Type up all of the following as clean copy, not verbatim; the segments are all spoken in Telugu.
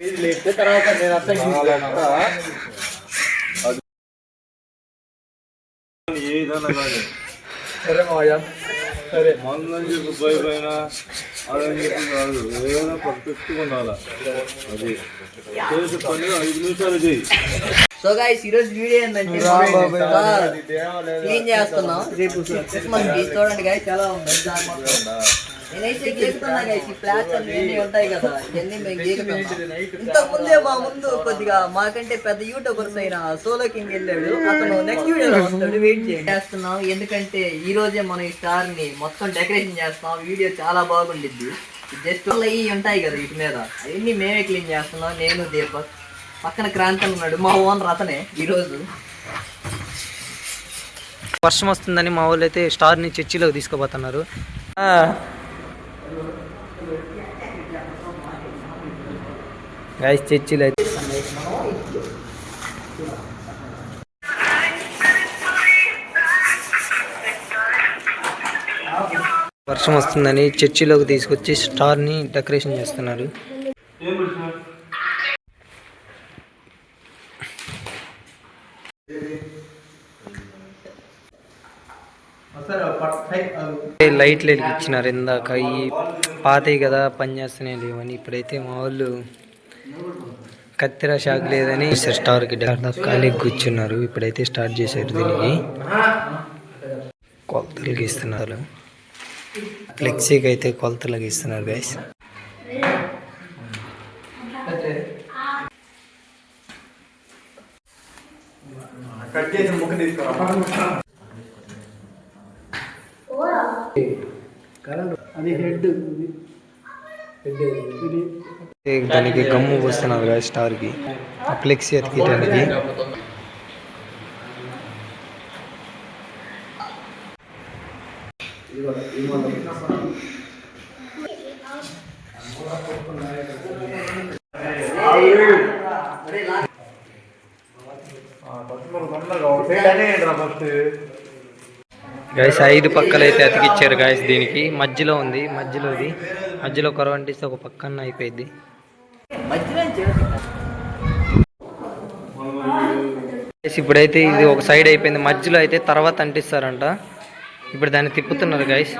తర్వాత ఏదన్నా కానీ సరే మాయా సరే మందని చెప్పి పోయిపోయినా అదని చెప్పి కాదు ఏదైనా పర్ఫెక్ట్గా ఉండాలి. అది చేసే పని 5 నిమిషాలు చేయి. సో గైస్ ఈరోజు వీడియో ఏంటంటే క్లీన్ చేస్తున్నాం రేపు క్రిస్మస్ కి. చూడండి గైస్ చాలా ఉంది. నేనైతే గీకుతున్నా గైస్. ఈ ఫ్లాట్స్ అన్ని ఉంటాయి కదా ఇవన్నీ మేము గీకుతున్నాం. ఇంతకు ముందే మా ముందు కొద్దిగా మాకంటే పెద్ద యూట్యూబర్స్ అయిన సోలో కింగ్ వెళ్ళాడు. అతను నెక్స్ట్ వీడియోలో వస్తాడు. వెయిట్ చేస్తున్నాం ఎందుకంటే ఈ రోజే మనం ఈ స్టార్ ని మొత్తం డెకరేషన్ చేస్తాం. వీడియో చాలా బాగుండిద్ది. జస్ట్ అవి ఉంటాయి కదా వీటి మీద అవన్నీ మేమే క్లీన్ చేస్తున్నాం. నేను దీపక్, పక్కన క్రాంతి ఉన్నాడు మా ఓనర్. అతనే ఈరోజు వర్షం వస్తుందని మా వాళ్ళు అయితే స్టార్ని చర్చిలోకి తీసుకుపోతున్నారు. గైస్ చర్చిలో అయితే వర్షం వస్తుందని చర్చిలోకి తీసుకొచ్చి స్టార్ని డెకరేషన్ చేస్తున్నారు. లైట్లు వెలిగించినారు. ఇందాక ఈ పాతయి కదా పని చేస్తున్నాయి లేవని. ఇప్పుడైతే మా వాళ్ళు కత్తెర షాక్ లేదని స్టార్కి ఖాళీ కూర్చున్నారు. ఇప్పుడైతే స్టార్ట్ చేశారు. దీనికి కొలతలు గీస్తున్నారు. ఫ్లెక్సీకి అయితే కొలతలు గీస్తున్నారు గైస్. దానికి గమ్ము పోస్తున్నారు కదా స్టార్కి, ఆ ఫ్లెక్సీ అతికియడానికి. గైస్ 5 పక్కలు అయితే అతికిచ్చారు గైస్. దీనికి మధ్యలో ఉంది, మధ్యలో కొరవ అంటిస్తే ఒక పక్కన అయిపోయింది. ఇప్పుడైతే ఇది ఒక సైడ్ అయిపోయింది. మధ్యలో అయితే తర్వాత అంటిస్తారంట. ఇప్పుడు దాన్ని తిప్పుతున్నారు గైస్.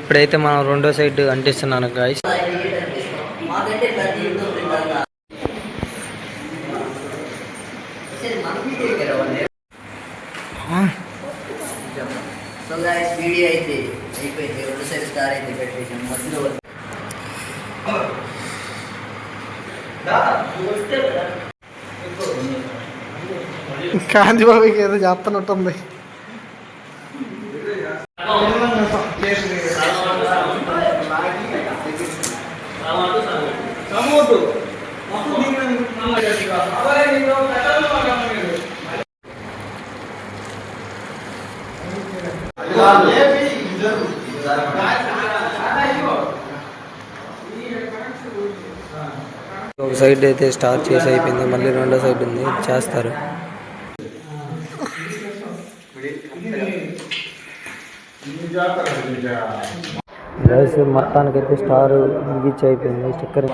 ఇప్పుడైతే మనం రెండో సైడ్ అంటిస్తున్నాను గైస్. సో గైస్ వీడియో అయితే అయిపోయింది. రెండు సైడ్ స్టార్ అయితే పెట్టేసాం. మధ్యలో కాంతి బాబుకి ఏదో చేస్తున్నట్టుంది. ఒక సైడ్ అయితే స్టార్ట్ చేసి అయిపోయింది. మళ్ళీ రెండో సైడ్ ఉంది, చేస్తారు. మొత్తానికైతే స్టార్ ముగిచ్చి అయిపోయింది. స్టిక్కర్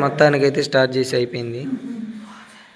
మొత్తానికైతే స్టార్ట్ చేసి అయిపోయింది.